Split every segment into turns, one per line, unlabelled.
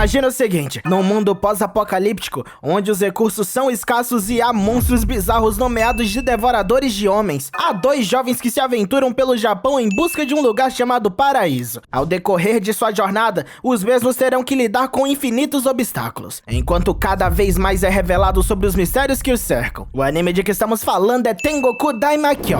Imagina o seguinte, num mundo pós-apocalíptico, onde os recursos são escassos e há monstros bizarros nomeados de devoradores de homens, há dois jovens que se aventuram pelo Japão em busca de um lugar chamado Paraíso. Ao decorrer de sua jornada, os mesmos terão que lidar com infinitos obstáculos, enquanto cada vez mais é revelado sobre os mistérios que os cercam. O anime de que estamos falando é Tengoku Daimakyo.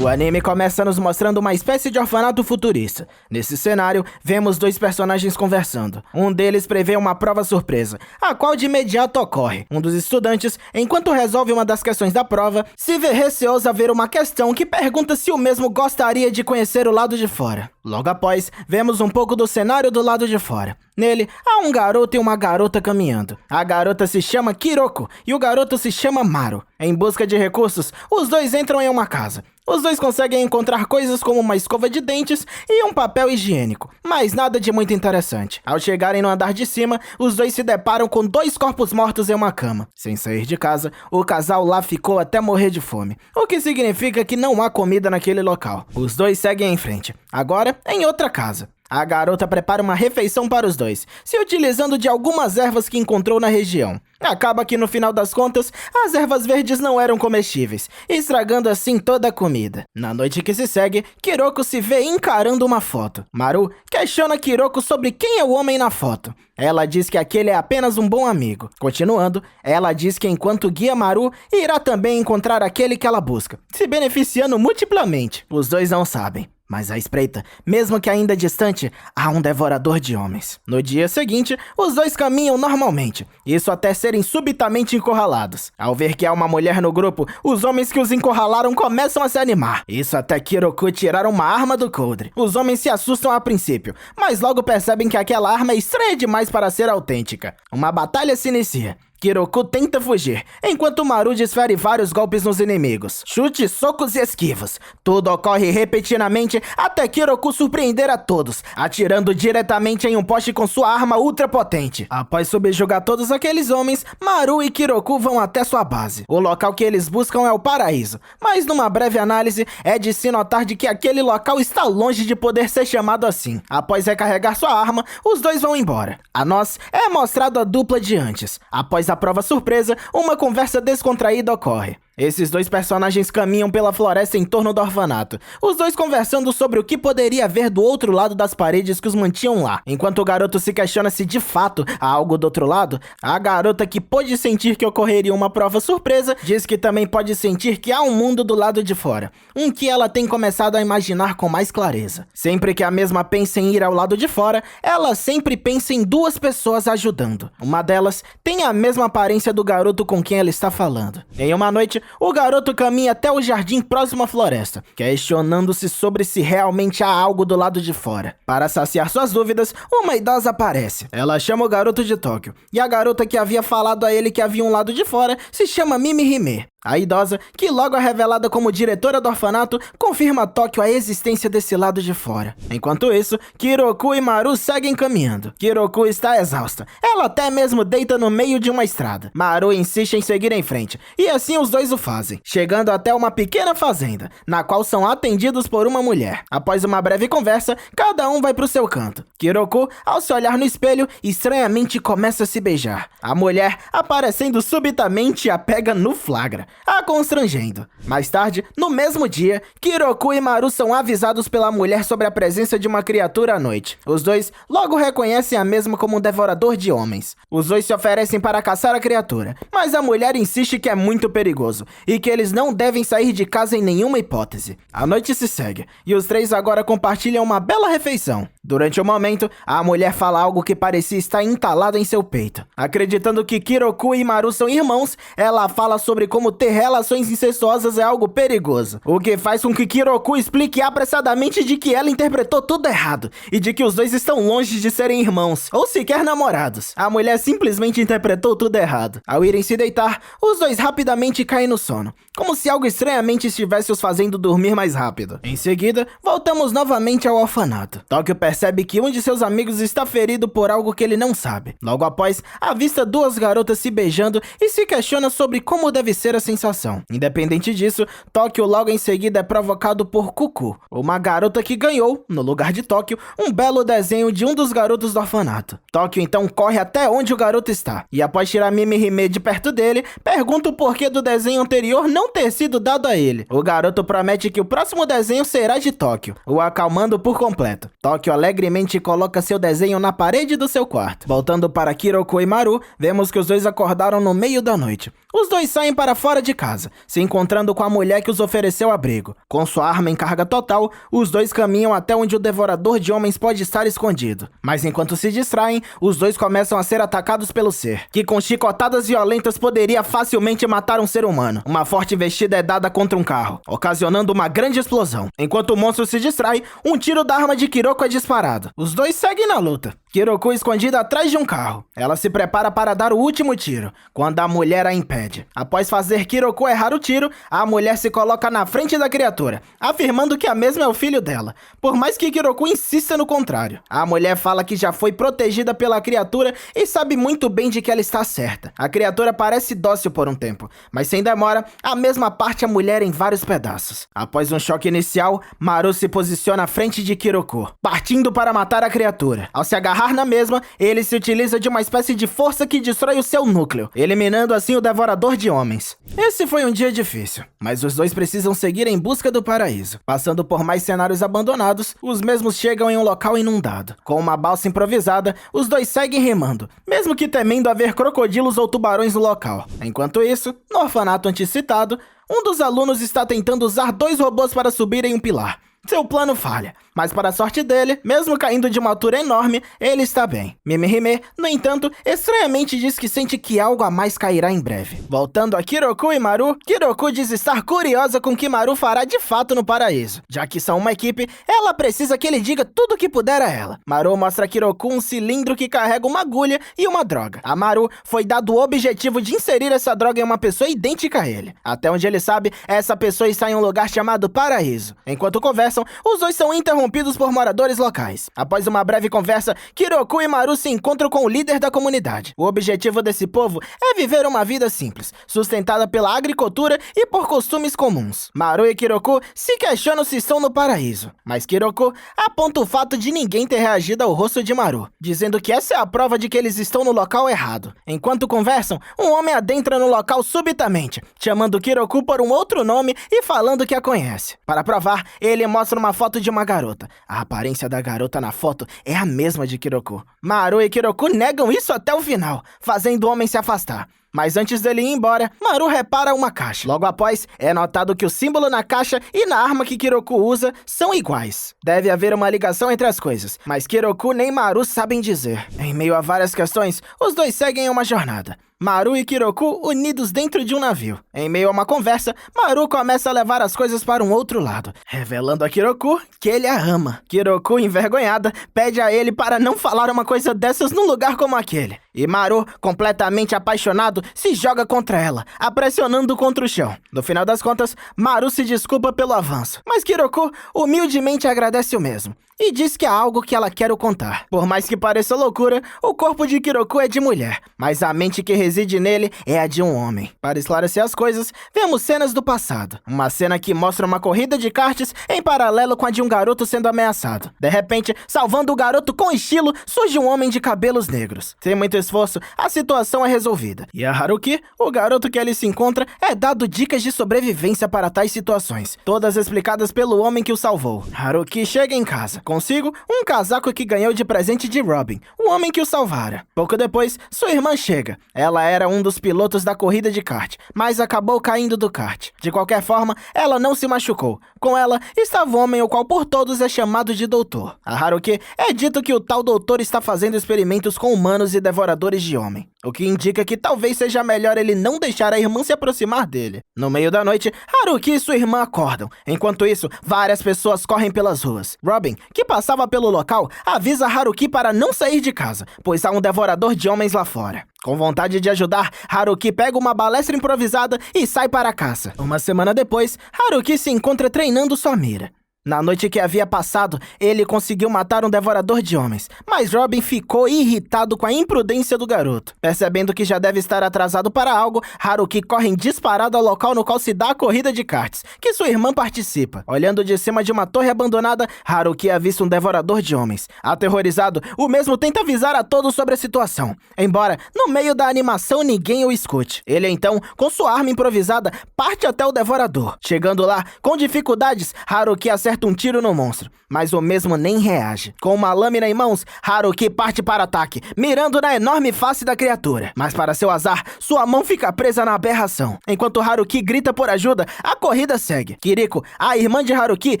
O anime começa nos mostrando uma espécie de orfanato futurista. Nesse cenário, vemos dois personagens conversando. Um deles prevê uma prova surpresa, a qual de imediato ocorre. Um dos estudantes, enquanto resolve uma das questões da prova, se vê receoso a ver uma questão que pergunta se o mesmo gostaria de conhecer o lado de fora. Logo após, vemos um pouco do cenário do lado de fora. Nele, há um garoto e uma garota caminhando. A garota se chama Kiroko e o garoto se chama Maru. Em busca de recursos, os dois entram em uma casa. Os dois conseguem encontrar coisas como uma escova de dentes e um papel higiênico, mas nada de muito interessante. Ao chegarem no andar de cima, os dois se deparam com dois corpos mortos em uma cama. Sem sair de casa, o casal lá ficou até morrer de fome, o que significa que não há comida naquele local. Os dois seguem em frente, agora em outra casa. A garota prepara uma refeição para os dois, se utilizando de algumas ervas que encontrou na região. Acaba que no final das contas, as ervas verdes não eram comestíveis, estragando assim toda a comida. Na noite que se segue, Kiroko se vê encarando uma foto. Maru questiona Kiroko sobre quem é o homem na foto. Ela diz que aquele é apenas um bom amigo. Continuando, ela diz que enquanto guia Maru, irá também encontrar aquele que ela busca, se beneficiando multiplamente. Os dois não sabem. Mas à espreita, mesmo que ainda distante, há um devorador de homens. No dia seguinte, os dois caminham normalmente, isso até serem subitamente encurralados. Ao ver que há uma mulher no grupo, os homens que os encurralaram começam a se animar. Isso até Kiroko tirar uma arma do coldre. Os homens se assustam a princípio, mas logo percebem que aquela arma é estranha demais para ser autêntica. Uma batalha se inicia. Kiroko tenta fugir, enquanto Maru desfere vários golpes nos inimigos. Chutes, socos e esquivas. Tudo ocorre repetidamente até Kiroko surpreender a todos, atirando diretamente em um poste com sua arma ultra potente. Após subjugar todos aqueles homens, Maru e Kiroko vão até sua base. O local que eles buscam é o Paraíso, mas numa breve análise é de se notar de que aquele local está longe de poder ser chamado assim. Após recarregar sua arma, os dois vão embora. A nós é mostrado a dupla de antes. Após a prova surpresa, uma conversa descontraída ocorre. Esses dois personagens caminham pela floresta em torno do orfanato, os dois conversando sobre o que poderia haver do outro lado das paredes que os mantinham lá. Enquanto o garoto se questiona se de fato há algo do outro lado, a garota, que pôde sentir que ocorreria uma prova surpresa, diz que também pode sentir que há um mundo do lado de fora, um que ela tem começado a imaginar com mais clareza. Sempre que a mesma pensa em ir ao lado de fora, ela sempre pensa em duas pessoas ajudando. Uma delas tem a mesma aparência do garoto com quem ela está falando. Em uma noite, o garoto caminha até o jardim próximo à floresta, questionando-se sobre se realmente há algo do lado de fora. Para saciar suas dúvidas, uma idosa aparece. Ela chama o garoto de Tóquio, e a garota que havia falado a ele que havia um lado de fora se chama Mimi Hime. A idosa, que logo é revelada como diretora do orfanato, confirma a Tóquio a existência desse lado de fora. Enquanto isso, Kiroko e Maru seguem caminhando. Kiroko está exausta. Ela até mesmo deita no meio de uma estrada. Maru insiste em seguir em frente, e assim os dois o fazem, chegando até uma pequena fazenda, na qual são atendidos por uma mulher. Após uma breve conversa, cada um vai pro seu canto. Kiroko, ao se olhar no espelho, estranhamente começa a se beijar. A mulher, aparecendo subitamente, a pega no flagra, a constrangendo. Mais tarde, no mesmo dia, Kiroko e Maru são avisados pela mulher sobre a presença de uma criatura à noite. Os dois logo reconhecem a mesma como um devorador de homens. Os dois se oferecem para caçar a criatura, mas a mulher insiste que é muito perigoso e que eles não devem sair de casa em nenhuma hipótese. A noite se segue e os três agora compartilham uma bela refeição. Durante o momento, a mulher fala algo que parecia estar entalado em seu peito. Acreditando que Kiroko e Maru são irmãos, ela fala sobre como ter relações incestuosas é algo perigoso, o que faz com que Kiroko explique apressadamente de que ela interpretou tudo errado e de que os dois estão longe de serem irmãos ou sequer namorados. A mulher simplesmente interpretou tudo errado. Ao irem se deitar, os dois rapidamente caem no sono, como se algo estranhamente estivesse os fazendo dormir mais rápido. Em seguida, voltamos novamente ao orfanato. Tóquio percebe que um de seus amigos está ferido por algo que ele não sabe. Logo após, avista duas garotas se beijando e se questiona sobre como deve ser a sensação. Independente disso, Tóquio logo em seguida é provocado por Cucu, uma garota que ganhou, no lugar de Tóquio, um belo desenho de um dos garotos do orfanato. Tóquio então corre até onde o garoto está, e após tirar Mimihime de perto dele, pergunta o porquê do desenho anterior não ter sido dado a ele. O garoto promete que o próximo desenho será de Tóquio, o acalmando por completo. Tóquio alegremente coloca seu desenho na parede do seu quarto. Voltando para Kiroko e Maru, vemos que os dois acordaram no meio da noite. Os dois saem para fora de casa, se encontrando com a mulher que os ofereceu abrigo. Com sua arma em carga total, os dois caminham até onde o devorador de homens pode estar escondido. Mas enquanto se distraem, os dois começam a ser atacados pelo ser, que com chicotadas violentas poderia facilmente matar um ser humano. Uma forte investida é dada contra um carro, ocasionando uma grande explosão. Enquanto o monstro se distrai, um tiro da arma de Kiroko é disparado. Os dois seguem na luta. Kiroko escondida atrás de um carro. Ela se prepara para dar o último tiro, quando a mulher a impede. Após fazer Kiroko errar o tiro, a mulher se coloca na frente da criatura, afirmando que a mesma é o filho dela, por mais que Kiroko insista no contrário. A mulher fala que já foi protegida pela criatura e sabe muito bem de que ela está certa. A criatura parece dócil por um tempo, mas sem demora, a mesma parte a mulher em vários pedaços. Após um choque inicial, Maru se posiciona à frente de Kiroko, partindo para matar a criatura. Ao se agarrar na mesma, ele se utiliza de uma espécie de força que destrói o seu núcleo, eliminando assim o devorador de homens. Esse foi um dia difícil, mas os dois precisam seguir em busca do paraíso. Passando por mais cenários abandonados, os mesmos chegam em um local inundado. Com uma balsa improvisada, os dois seguem remando, mesmo que temendo haver crocodilos ou tubarões no local. Enquanto isso, no orfanato anticitado, um dos alunos está tentando usar dois robôs para subir em um pilar. Seu plano falha, mas para a sorte dele, mesmo caindo de uma altura enorme, ele está bem. Mimihime, no entanto, estranhamente diz que sente que algo a mais cairá em breve. Voltando a Kiroko e Maru, Kiroko diz estar curiosa com o que Maru fará de fato no paraíso. Já que são uma equipe, ela precisa que ele diga tudo o que puder a ela. Maru mostra a Kiroko um cilindro que carrega uma agulha e uma droga. A Maru foi dado o objetivo de inserir essa droga em uma pessoa idêntica a ele. Até onde ele sabe, essa pessoa está em um lugar chamado Paraíso. Enquanto conversam, os dois são interrompidos por moradores locais. Após uma breve conversa, Kiroko e Maru se encontram com o líder da comunidade. O objetivo desse povo é viver uma vida simples, sustentada pela agricultura e por costumes comuns. Maru e Kiroko se questionam se estão no paraíso, mas Kiroko aponta o fato de ninguém ter reagido ao rosto de Maru, dizendo que essa é a prova de que eles estão no local errado. Enquanto conversam, um homem adentra no local subitamente, chamando Kiroko por um outro nome e falando que a conhece. Para provar, ele mostra uma foto de uma garota. A aparência da garota na foto é a mesma de Kiroko. Maru e Kiroko negam isso até o final, fazendo o homem se afastar. Mas antes dele ir embora, Maru repara uma caixa. Logo após, é notado que o símbolo na caixa e na arma que Kiroko usa são iguais. Deve haver uma ligação entre as coisas, mas Kiroko nem Maru sabem dizer. Em meio a várias questões, os dois seguem uma jornada. Maru e Kiroko unidos dentro de um navio. Em meio a uma conversa, Maru começa a levar as coisas para um outro lado, revelando a Kiroko que ele a ama. Kiroko, envergonhada, pede a ele para não falar uma coisa dessas num lugar como aquele. E Maru, completamente apaixonado, se joga contra ela, a pressionando contra o chão. No final das contas, Maru se desculpa pelo avanço, mas Kiroko humildemente agradece o mesmo e diz que há algo que ela quer o contar. Por mais que pareça loucura, o corpo de Kiroko é de mulher, mas a mente que reside nele é a de um homem. Para esclarecer as coisas, vemos cenas do passado. Uma cena que mostra uma corrida de karts em paralelo com a de um garoto sendo ameaçado. De repente, salvando o garoto com estilo, surge um homem de cabelos negros. Sem muito esforço, a situação é resolvida. E a Haruki, o garoto que ali se encontra, é dado dicas de sobrevivência para tais situações, todas explicadas pelo homem que o salvou. Haruki chega em casa. Consigo, um casaco que ganhou de presente de Robin, o homem que o salvara. Pouco depois, sua irmã chega. Ela era um dos pilotos da corrida de kart, mas acabou caindo do kart. De qualquer forma, ela não se machucou. Com ela, estava o homem o qual por todos é chamado de doutor. A Haruki é dito que o tal doutor está fazendo experimentos com humanos e devoradores devoradores de homem, o que indica que talvez seja melhor ele não deixar a irmã se aproximar dele. No meio da noite, Haruki e sua irmã acordam. Enquanto isso, várias pessoas correm pelas ruas. Robin, que passava pelo local, avisa Haruki para não sair de casa, pois há um devorador de homens lá fora. Com vontade de ajudar, Haruki pega uma balestra improvisada e sai para a caça. Uma semana depois, Haruki se encontra treinando sua mira. Na noite que havia passado, ele conseguiu matar um devorador de homens, mas Robin ficou irritado com a imprudência do garoto. Percebendo que já deve estar atrasado para algo, Haruki corre em disparada ao local no qual se dá a corrida de karts, que sua irmã participa. Olhando de cima de uma torre abandonada, Haruki avista um devorador de homens. Aterrorizado, o mesmo tenta avisar a todos sobre a situação, embora no meio da animação ninguém o escute. Ele então, com sua arma improvisada, parte até o devorador. Chegando lá, com dificuldades, Haruki acerta um tiro no monstro, mas o mesmo nem reage. Com uma lâmina em mãos, Haruki parte para o ataque, mirando na enorme face da criatura. Mas para seu azar, sua mão fica presa na aberração. Enquanto Haruki grita por ajuda, a corrida segue. Kiriko, a irmã de Haruki,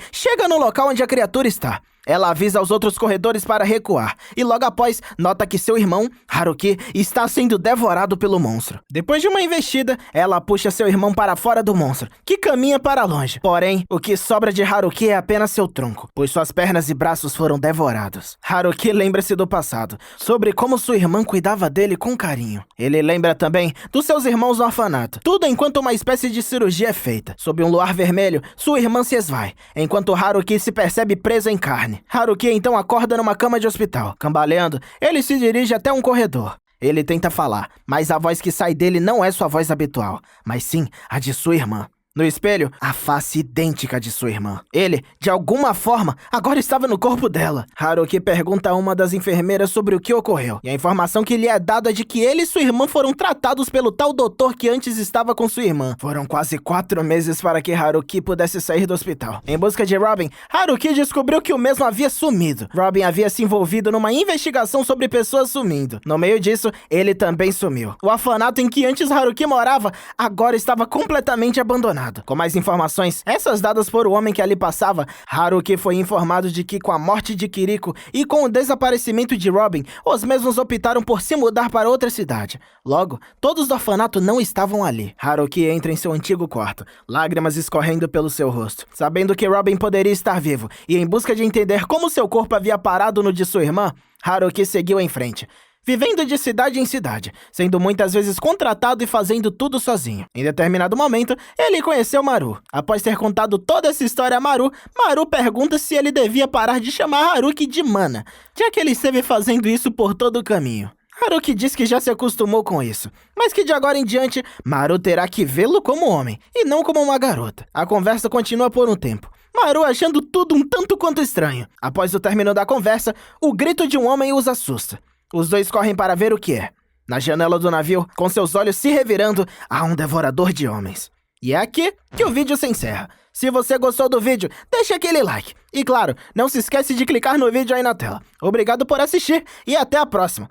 chega no local onde a criatura está. Ela avisa aos outros corredores para recuar, e logo após, nota que seu irmão, Haruki, está sendo devorado pelo monstro. Depois de uma investida, ela puxa seu irmão para fora do monstro, que caminha para longe. Porém, o que sobra de Haruki é apenas seu tronco, pois suas pernas e braços foram devorados. Haruki lembra-se do passado, sobre como sua irmã cuidava dele com carinho. Ele lembra também dos seus irmãos no orfanato. Tudo enquanto uma espécie de cirurgia é feita. Sob um luar vermelho, sua irmã se esvai, enquanto Haruki se percebe preso em carne. Haruki então acorda numa cama de hospital. Cambaleando, ele se dirige até um corredor. Ele tenta falar, mas a voz que sai dele não é sua voz habitual, mas sim a de sua irmã. No espelho, a face idêntica de sua irmã. Ele, de alguma forma, agora estava no corpo dela. Haruki pergunta a uma das enfermeiras sobre o que ocorreu. E a informação que lhe é dada é de que ele e sua irmã foram tratados pelo tal doutor que antes estava com sua irmã. Foram quase 4 meses para que Haruki pudesse sair do hospital. Em busca de Robin, Haruki descobriu que o mesmo havia sumido. Robin havia se envolvido numa investigação sobre pessoas sumindo. No meio disso, ele também sumiu. O orfanato em que antes Haruki morava, agora estava completamente abandonado. Com mais informações, essas dadas por o homem que ali passava, Haruki foi informado de que com a morte de Kiriko e com o desaparecimento de Robin, os mesmos optaram por se mudar para outra cidade. Logo, todos do orfanato não estavam ali. Haruki entra em seu antigo quarto, lágrimas escorrendo pelo seu rosto. Sabendo que Robin poderia estar vivo e em busca de entender como seu corpo havia parado no de sua irmã, Haruki seguiu em frente, vivendo de cidade em cidade, sendo muitas vezes contratado e fazendo tudo sozinho. Em determinado momento, ele conheceu Maru. Após ter contado toda essa história a Maru, Maru pergunta se ele devia parar de chamar Haruki de Mana, já que ele esteve fazendo isso por todo o caminho. Haruki diz que já se acostumou com isso, mas que de agora em diante, Maru terá que vê-lo como homem, e não como uma garota. A conversa continua por um tempo, Maru achando tudo um tanto quanto estranho. Após o término da conversa, o grito de um homem os assusta. Os dois correm para ver o que é. Na janela do navio, com seus olhos se revirando, há um devorador de homens. E é aqui que o vídeo se encerra. Se você gostou do vídeo, deixa aquele like. E claro, não se esquece de clicar no vídeo aí na tela. Obrigado por assistir e até a próxima.